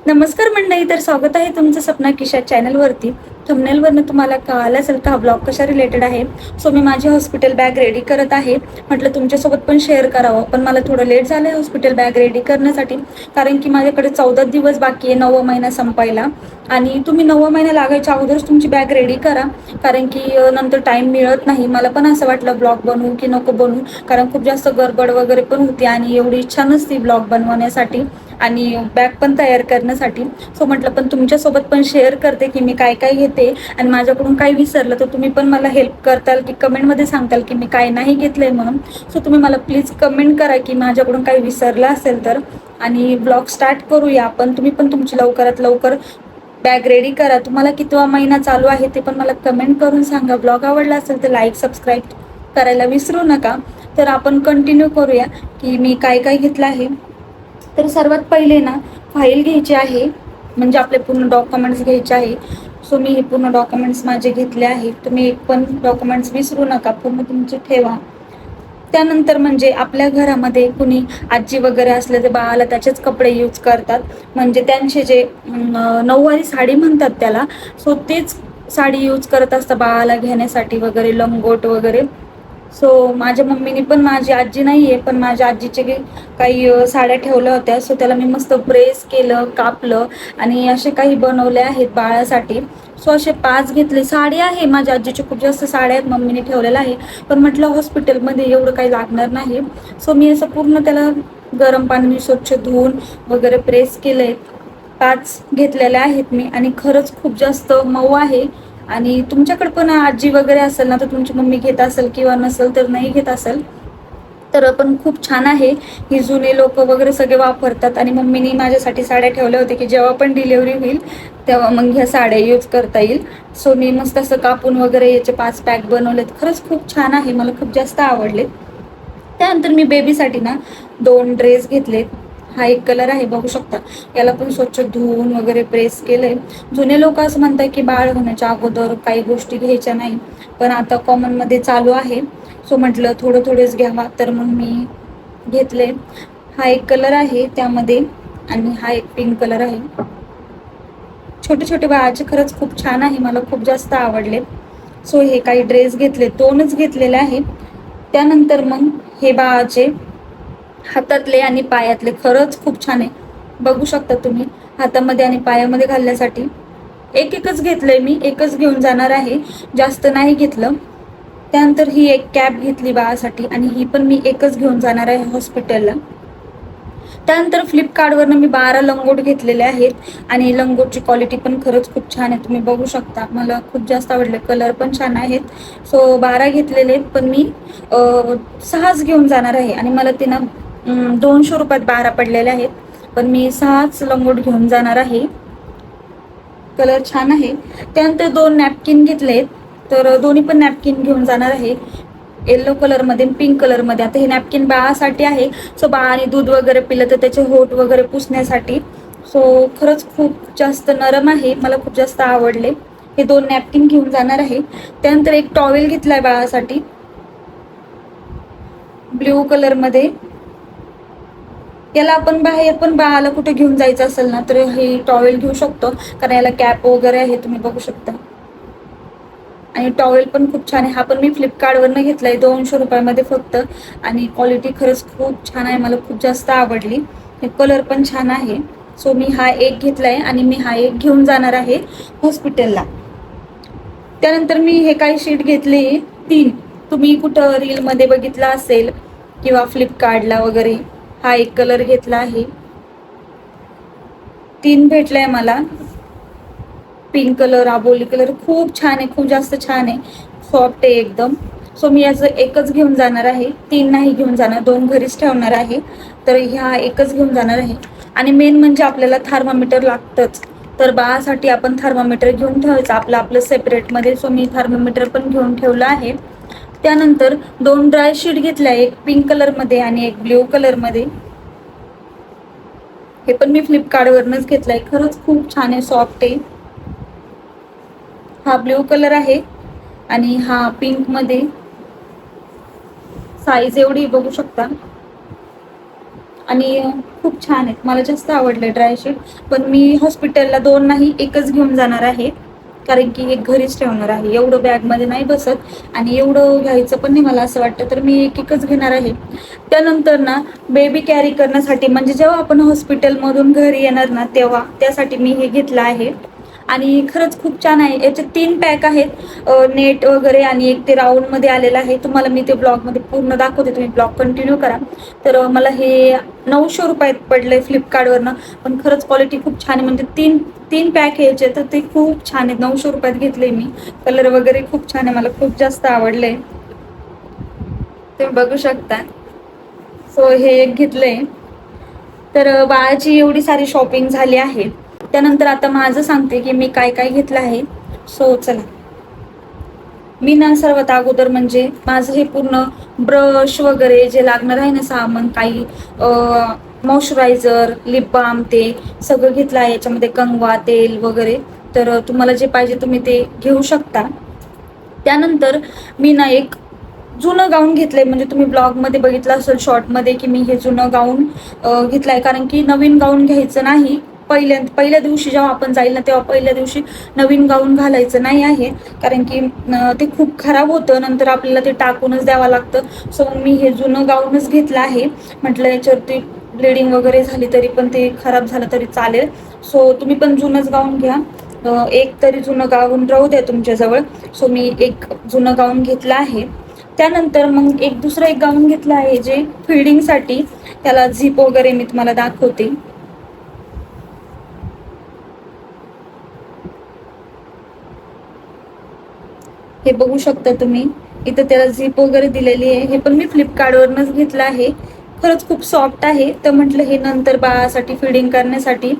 नमस्कार मंडळी, तर स्वागत आहे तुमचं सपना किशा चॅनलवरती. थंबनेलवरनं तुम्हाला कळालं असेल का हा ब्लॉग कशा रिलेटेड आहे. सो मी माझी हॉस्पिटल बॅग रेडी करत आहे. म्हटलं तुमच्यासोबत पण शेअर करावं, पण मला थोडं लेट झालं आहे हॉस्पिटल बॅग रेडी करण्यासाठी, कारण की माझ्याकडे 14 दिवस बाकी आहे 9वा महिना संपायला. आणि तुम्ही 9वा महिना लागायच्या अगोदरच तुमची बॅग रेडी करा, कारण की नंतर टाईम मिळत नाही. मला पण असं वाटलं ब्लॉग बनवू की नको बनवू, कारण खूप जास्त गडबड वगैरे पण होती आणि एवढी इच्छा नसती ब्लॉग बनवण्यासाठी आणि बॅग पण तयार करण्यासाठी. सो म्हटलं पण तुमच्यासोबत पण शेअर करते की मी काय काय घेते, आणि माझ्याकडून काय विसरलं तर तुम्ही पण मला हेल्प करताल की कमेंटमध्ये सांगताल की मी काय नाही घेतलंय म्हणून. सो तुम्ही मला प्लीज कमेंट करा की माझ्याकडून काही विसरलं असेल तर. आणि ब्लॉग स्टार्ट करूया आपण. तुम्ही पण तुमची लवकरात लवकर बॅग रेडी करा. तुम्हाला कितवा महिना चालू आहे ते पण मला कमेंट करून सांगा. ब्लॉग आवडला असेल तर लाईक सबस्क्राईब करायला विसरू नका. तर आपण कंटिन्यू करूया की मी काय काय घेतलं आहे. तर सर्वात पहिले ना फाईल घ्यायची आहे, म्हणजे आपले पूर्ण डॉक्युमेंट्स घ्यायचे आहे. सो मी हे पूर्ण डॉक्युमेंट्स माझे घेतले आहेत. तुम्ही एक पण डॉक्युमेंट्स विसरू नका, पूर्ण तुमचे ठेवा. त्यानंतर म्हणजे आपल्या घरामध्ये कुणी आजी वगैरे असले तर बाळाला त्याचेच कपडे यूज करतात, म्हणजे त्यांचे जे नऊवारी साडी म्हणतात त्याला. सो तेच साडी यूज करत असतात बाळाला घेण्यासाठी वगैरे, लंगोट वगैरे. सो माझ्या मम्मीने पण, माझी आजी नाही आहे पण माझ्या आजीचे काही साड्या ठेवल्या होत्या. सो त्याला मी मस्त प्रेस केलं, कापलं आणि असे काही बनवले आहेत बाळासाठी. सो असे 5 घेतले. साडी आहे माझ्या आजीची, खूप जास्त साड्या आहेत मम्मीने ठेवलेल्या आहे, पण म्हटलं हॉस्पिटलमध्ये एवढं काही लागणार नाही. सो मी असं पूर्ण त्याला गरम पाण्याने स्वच्छ धुवून वगैरे प्रेस केलंय. 5 घेतलेल्या आहेत मी, आणि खरंच खूप जास्त मऊ आहे. आणि तुमच्याकडे पण आजी वगैरे असेल ना तर तुमची मम्मी घेत असेल, किंवा नसेल तर नाही घेत असेल तर पण खूप छान आहे. ही जुने लोक वगैरे सगळे वापरतात, आणि मम्मीने माझ्यासाठी साड्या ठेवल्या होत्या की जेव्हा पण डिलिव्हरी होईल तेव्हा मग ह्या साड्या यूज करता येईल. सो मी मस्त असं कापून वगैरे याचे 5 पॅक बनवलेत. खरंच खूप छान आहे, मला खूप जास्त आवडले. त्यानंतर मी बेबीसाठी ना 2 ड्रेस घेतलेत. हा एक कलर आहे, बघू शकता. याला पण स्वच्छ धुवून वगैरे प्रेस केलंय. जुने लोक असं म्हणतात की बाळ होण्याच्या अगोदर काही गोष्टी घ्यायच्या नाही, पण आता कॉमनमध्ये चालू आहे. सो म्हटलं थोडेच घ्यावा, तर मग मी घेतले. हा एक कलर आहे त्यामध्ये, आणि हा एक पिंक कलर आहे. छोटे छोटे बाळाचे खरंच खूप छान आहे, मला खूप जास्त आवडले. सो हे काही ड्रेस घेतले, 2च घेतलेले आहे. त्यानंतर मग हे बाळाचे हातातले आणि पायातले खरंच खूप छान आहे, बघू शकता तुम्ही. हातामध्ये आणि पायामध्ये घालण्यासाठी एकच घेतलंय मी, एकच घेऊन जाणार आहे, जास्त नाही घेतलं. त्यानंतर ही एक कॅप घेतली बाळासाठी, आणि ही पण मी एकच घेऊन जाणार आहे हॉस्पिटलला. त्यानंतर फ्लिपकार्टवरनं मी 12 लंगोट घेतलेले आहेत, आणि लंगोटची क्वालिटी पण खरंच खूप छान आहे, तुम्ही बघू शकता. मला खूप जास्त आवडले, कलर पण छान आहेत. सो 12 घेतलेले आहेत, पण मी 6च घेऊन जाणार आहे. आणि मला ते ना 200 रुपयात 12 पडलेले आहेत, पण मी 6च लंगोट घेऊन जाणार आहे. कलर छान आहे. त्यानंतर 2 नॅपकिन घेतलेत, तर दोन्ही पण नॅपकिन घेऊन जाणार आहे, येलो कलरमध्ये, पिंक कलरमध्ये. आता हे नॅपकिन बाळासाठी आहे. सो बाळाने दूध वगैरे पिलं तर त्याचे होठ वगैरे पुसण्यासाठी. सो खरंच खूप जास्त नरम आहे, मला खूप जास्त आवडले. हे 2 नॅपकिन घेऊन जाणार आहे. त्यानंतर एक टॉवेल घेतलाय बाळासाठी, ब्ल्यू कलरमध्ये. याला आपण बाहेर पण बाळाला कुठे घेऊन जायचं असेल ना तर हे टॉवेल घेऊ शकतो, कारण याला कॅप वगैरे आहे, तुम्ही बघू शकता. आणि टॉवेल पण खूप छान आहे. हा पण मी फ्लिपकार्टवरनं घेतलाय 200 रुपयामध्ये फक्त, आणि क्वालिटी खरंच खूप छान आहे, मला खूप जास्त आवडली. हे कलर पण छान आहे. सो मी हा एक घेतलाय, आणि मी हा एक घेऊन जाणार आहे हॉस्पिटलला. त्यानंतर मी हे काही शीट घेतले 3, तुम्ही कुठं रीलमध्ये बघितला असेल किंवा फ्लिपकार्टला वगैरे. हा एक कलर घेतला आहे, 3 भेटलाय मला. पिंक कलर, आबोली कलर, खूप छान आहे, खूप जास्त छान आहे, सॉफ्ट आहे एकदम. सो मी याचं एकच घेऊन जाणार आहे, 3 नाही घेऊन जाणार, 2 घरीच ठेवणार आहे. तर ह्या एकच घेऊन जाणार आहे. आणि मेन म्हणजे आपल्याला थर्मामीटर लागतंच, तर बाळासाठी आपण थर्मामीटर घेऊन ठेवायचं आपलं सेपरेटमध्ये. सो मी थर्मामीटर पण घेऊन ठेवलं आहे. त्यानंतर 2 ड्राय शीट घेतल्या, एक पिंक कलरमध्ये आणि एक ब्ल्यू कलरमध्ये. हे पण मी फ्लिपकार्टवरनंच घेतलंय, खरंच खूप छान आहे, सॉफ्ट आहे. हा ब्ल्यू कलर आहे, आणि हा पिंक मध्ये. साईज एवढी बघू शकता. आणि खूप छान आहेत, मला जास्त आवडले ड्रायशीट. पण मी हॉस्पिटलला 2 नाही 1च घेऊन जाणार आहे, कारण की एक घरीच ठेवणार आहे. एवढं बॅगमध्ये नाही बसत आणि एवढं घ्यायचं पण नाही मला असं वाटतं, तर मी एकच घेणार आहे. त्यानंतर ना बेबी कॅरी करण्यासाठी, म्हणजे जेव्हा आपण हॉस्पिटलमधून घरी येणार ना तेव्हा त्यासाठी मी हे घेतलं आहे. आणि खरंच खूप छान आहे. याचे 3 पॅक आहेत, नेट वगैरे, आणि एक ते राऊंडमध्ये आलेलं आहे. तुम्हाला मी ते ब्लॉगमध्ये पूर्ण दाखवते, तुम्ही ब्लॉग कंटिन्यू करा. तर मला हे 900 रुपयात पडले फ्लिपकार्टवरनं. पण खरंच क्वालिटी खूप छान आहे, म्हणजे तीन तीन पॅक यायचे तर ते खूप छान आहेत. 900 रुपयात घेतले मी. कलर वगैरे खूप छान आहे, मला खूप जास्त आवडले, तुम्ही बघू शकता. सो हे एक घेतलंय. तर बाळाची एवढी सारी शॉपिंग झाली आहे. त्यानंतर आता माझं सांगते की मी काय काय घेतलं आहे. सो चला, मी ना सर्वात अगोदर म्हणजे माझं हे पूर्ण ब्रश वगैरे जे लागणार आहे ना सामान, काही मॉइश्चरायझर, लिप बाम, ते सगळं घेतलं आहे. याच्यामध्ये कंगवा, तेल वगैरे. तर तुम्हाला जे पाहिजे तुम्ही ते घेऊ शकता. त्यानंतर मी ना एक जुनं गाऊन घेतलंय, म्हणजे तुम्ही ब्लॉगमध्ये बघितलं असेल शॉर्टमध्ये की मी हे जुनं गाऊन घेतलंय, कारण की नवीन गाऊन घ्यायचं नाही. पहिल्या दिवशी जेव्हा आपण जाईल ना तेव्हा पहिल्या दिवशी नवीन गाऊन घालायचं नाही आहे, कारण की ते खूप खराब होतं, नंतर आपल्याला ते टाकूनच द्यावं लागतं. सो मी हे जुनं गाऊनच घेतलं आहे. म्हटलं याच्यावरती ब्लिडिंग वगैरे झाली तरी पण ते खराब झालं तरी चालेल. सो तुम्ही पण जुनंच गाऊन घ्या. एक तरी जुनं गाऊन राहू द्या तुमच्याजवळ. सो मी एक जुनं गाऊन घेतलं आहे. त्यानंतर मग दुसरं एक गाऊन घेतलं आहे जे फिडिंगसाठी. त्याला झिप वगैरे मी तुम्हाला दाखवते. हे बघू शकता तुम्ही, इथं त्याला झिप वगैरे दिलेली आहे. हे पण मी फ्लिपकार्टवरनच घेतलं आहे. खरंच खूप सॉफ्ट आहे. तर म्हटलं हे नंतर बाळासाठी फिडिंग करण्यासाठी.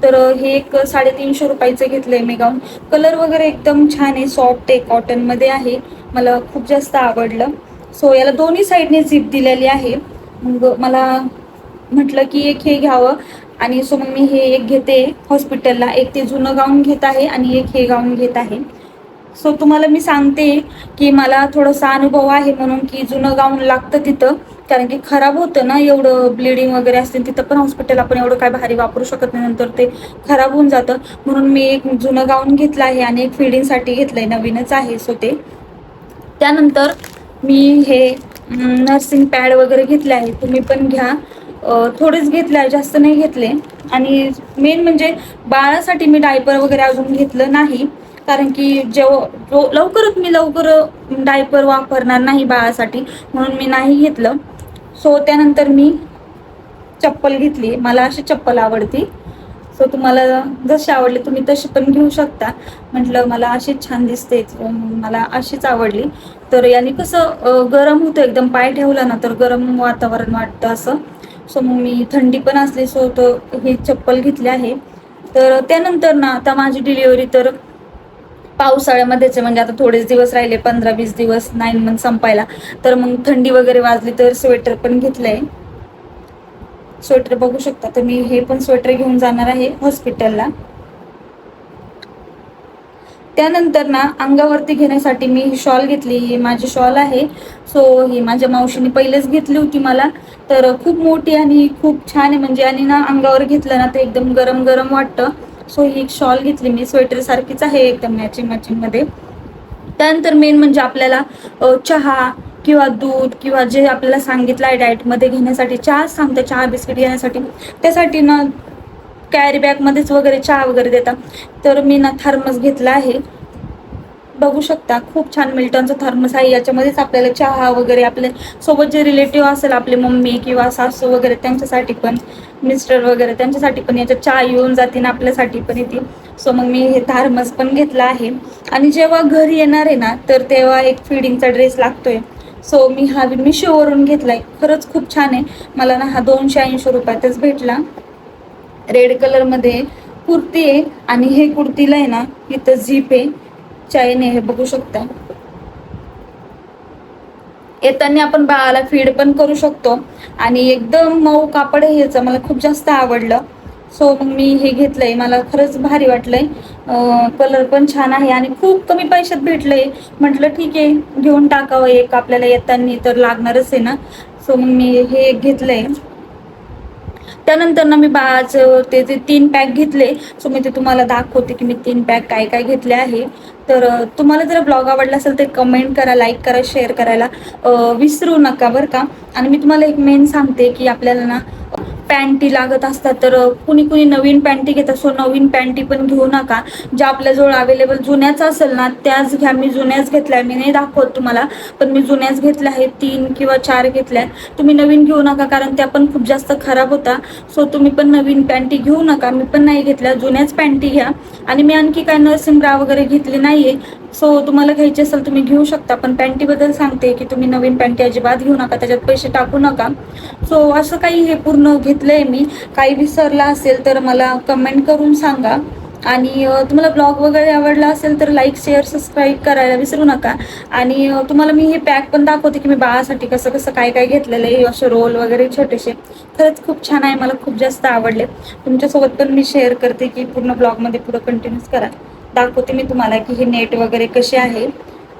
तर हे एक 350 रुपयाचं घेतलंय मी गाऊन. कलर वगैरे एकदम छान आहे, सॉफ्ट आहे, कॉटनमध्ये आहे. मला खूप जास्त आवडलं. सो याला दोन्ही साईडने झिप दिलेली आहे. मग मला म्हटलं की एक हे घ्यावं, आणि सो मग मी हे एक घेते हॉस्पिटलला. एक ते जुनं गाऊन घेत आहे आणि एक हे गाऊन घेत आहे. सो तुम्हाला मी सांगते की मला थोडासा अनुभव आहे, म्हणून की जुनं गाऊन लागतं तिथं, कारण की खराब होतं ना, एवढं ब्लिडिंग वगैरे असते तिथं पण हॉस्पिटल, आपण एवढं काय भारी वापरू शकत नाही, नंतर ते खराब होऊन जातं. म्हणून मी एक जुनं गाऊन घेतलं आहे आणि एक फिडिंगसाठी घेतलंय, नवीनच आहे. सो ते त्यानंतर मी हे नर्सिंग पॅड वगैरे घेतले आहे. तुम्ही पण घ्या. थोडेच घेतले आहे, जास्त नाही घेतले. आणि मेन म्हणजे बाळासाठी मी डायपर वगैरे अजून घेतलं नाही, कारण की लवकर डायपर वापरणार नाही बाळासाठी, म्हणून मी नाही घेतलं. सो त्यानंतर मी चप्पल घेतली. मला अशी चप्पल आवडती. सो तुम्हाला जशी आवडली तुम्ही तशी पण घेऊ शकता. म्हटलं मला अशीच छान दिसते, मला अशीच आवडली. तर याने कसं गरम होतं एकदम, पाय ठेवला ना तर गरम वातावरण वाटतं असं. सो मग मी थंडी पण असली सो ही चप्पल घेतली आहे. तर त्यानंतर ना आता माझी डिलिव्हरी तर पावसाळ्यामध्येच, म्हणजे आता थोडेच दिवस राहिले, 15-20 दिवस, 9 मंथ संपायला. तर मग थंडी वगैरे वाजली तर स्वेटर पण घेतलंय. स्वेटर बघू शकता, तर मी हे पण स्वेटर घेऊन जाणार आहे हॉस्पिटलला. त्यानंतर ना अंगावरती घेण्यासाठी मी ही शॉल घेतली. ही माझी शॉल आहे. सो ही माझ्या मावशीने पहिलेच घेतली होती मला. तर खूप मोठी आणि खूप छान आहे, म्हणजे आणि ना अंगावर घेतलं ना ते एकदम गरम गरम वाटतं. सो ही शॉल घेतली मी, स्वेटर सारखीच आहे एकदम मॅचिंग मध्ये. त्यानंतर मेन म्हणजे आपल्याला चहा किंवा दूध किंवा जे आपल्याला सांगितलं आहे डाएटमध्ये घेण्यासाठी, चहा सांगते, चहा बिस्किट घेण्यासाठी, त्यासाठी ना कॅरी बॅगमध्येच वगैरे चहा वगैरे देतात. तर मी ना थर्मस घेतला आहे. बघू शकता, खूप छान मिल्टनचा थर्मस आहे. याच्यामध्येच आपल्याला चहा वगैरे, आपल्या सोबत जे रिलेटिव्ह असेल, आपले मम्मी किंवा सासू वगैरे, त्यांच्यासाठी पण, मिस्टर वगैरे, त्यांच्यासाठी पण याच्यात चहा येऊन जाते ना, आपल्यासाठी पण येते. सो मग मी हे थर्मस पण घेतला आहे. आणि जेव्हा घरी येणार आहे ना तर तेव्हा एक फिडिंगचा ड्रेस लागतोय. सो मी हा मिशोवरून घेतलाय. खरंच खूप छान आहे. मला ना हा 280 रुपयातच भेटला. रेड कलरमध्ये कुर्ती आहे, आणि हे कुर्तीला आहे ना इथं झीप आहे, चैन आहे, हे बघू शकता. येताना आपण बाळाला फीड पण करू शकतो, आणि एकदम मऊ कापड आहे ह्याचं, मला खूप जास्त आवडलं. सो मग मी हे घेतलंय, मला खरंच भारी वाटलंय. कलर पण छान आहे आणि खूप कमी पैशात भेटलंय. म्हटलं ठीक आहे घेऊन टाकावं एक, आपल्याला येताना तर लागणारच आहे ना. सो मग मी हे एक घेतलंय. त्यानंतर ना मी ते 3 पॅक घेतले. सो मी ते तुम्हाला दाखवते की मी 3 पॅक काय काय घेतले आहे. तर तुम्हाला जर ब्लॉग आवडला असेल तर कमेंट करा, लाईक करा, शेअर करायला विसरू नका बरं का. आणि मी तुम्हाला एक मेन सांगते की आपल्याला ना पॅन्टी लागत असतात, तर कुणी कुणी नवीन पॅन्टी घेतात. सो नवीन पॅन्टी पण घेऊ नका. ज्या आपल्याजवळ अवेलेबल जुन्याच असेल ना त्याच घ्या. मी जुन्याच घेतल्या, मी नाही दाखवत तुम्हाला, पण मी जुन्याच घेतल्या आहेत. 3 किंवा 4 घेतल्या. तुम्ही नवीन घेऊ नका कारण त्या पण खूप जास्त खराब होता. सो तुम्ही पण नवीन पॅन्टी घेऊ नका. मी पण नाही घेतल्या, जुन्याच पॅन्टी घ्या. आणि मी आणखी काय नर्सिंग ब्रा वगैरे घेतली नाहीये. सो तुम्हाला घ्यायची असेल तुम्ही घेऊ शकता. पण पॅन्टीबद्दल सांगते की तुम्ही नवीन पॅन्टी अजिबात घेऊ नका, त्याच्यात पैसे टाकू नका. सो असं काही हे पूर्ण घेतलंय मी. काही विसरला असेल तर मला कमेंट करून सांगा. आणि तुम्हाला ब्लॉग वगैरे आवडला असेल तर लाईक, शेअर, सबस्क्राईब करायला विसरू नका. आणि तुम्हाला मी हे पॅक पण दाखवते की मी बाळासाठी कसं कसं काय काय घेतलेलं आहे. असे रोल वगैरे छोटेसे, खरंच खूप छान आहे, मला खूप जास्त आवडले. तुमच्यासोबत पण मी शेअर करते की पूर्ण ब्लॉगमध्ये पुढं कंटिन्यूस करा. दाखवते मी तुम्हाला की हे नेट वगैरे कसे आहे.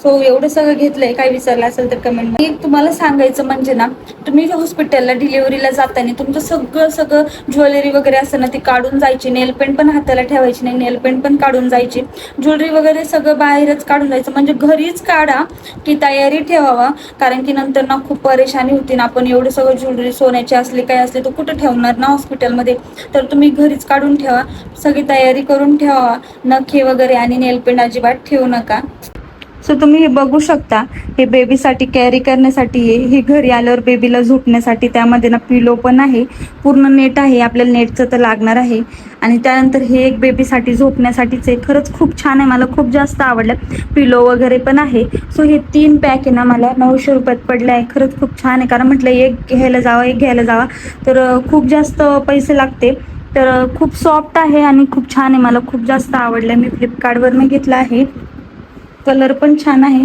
सो एवढं सगळं घेतलंय. काय विसरलं असेल तर कमेंटमध्ये. तुम्हाला सांगायचं म्हणजे ना, तुम्ही हॉस्पिटलला डिलिव्हरीला जाताना तुमचं सगळं ज्वेलरी वगैरे असतं ना ती काढून जायची. नेल पेंट पण हाताला ठेवायची नाही, नेल पेंट पण काढून जायची. ज्वेलरी वगैरे सगळं बाहेरच काढून जायचं, म्हणजे घरीच काढा की तयारी ठेवावा. कारण की नंतर ना खूप परेशानी होती ना. आपण एवढं सगळं ज्वेलरी सोन्याची असली काय असली तर कुठं ठेवणार ना हॉस्पिटलमध्ये. तर तुम्ही घरीच काढून ठेवा, सगळी तयारी करून ठेवा. नखे वगैरे आणि नेल पेंट अजिबात ठेवू नका. सो तुम्ही हे बघू शकता, हे बेबीसाठी कॅरी करण्यासाठी हे घरी आल्यावर बेबीला झोपण्यासाठी. त्यामध्ये ना पिलो पण आहे, पूर्ण नेट आहे. आपल्याला नेटचं तर लागणार आहे. आणि त्यानंतर हे एक बेबीसाठी झोपण्यासाठीच आहे. खरंच खूप छान आहे, मला खूप जास्त आवडलं. पिलो वगैरे पण आहे. सो हे 3 पॅक आहे ना मला 900 रुपयात पडले आहे. खरंच खूप छान आहे, कारण म्हटलं एक घ्यायला जावा तर खूप जास्त पैसे लागते. तर खूप सॉफ्ट आहे आणि खूप छान आहे, मला खूप जास्त आवडलं. मी फ्लिपकार्टवरनं घेतलं आहे. कलर पण छान आहे.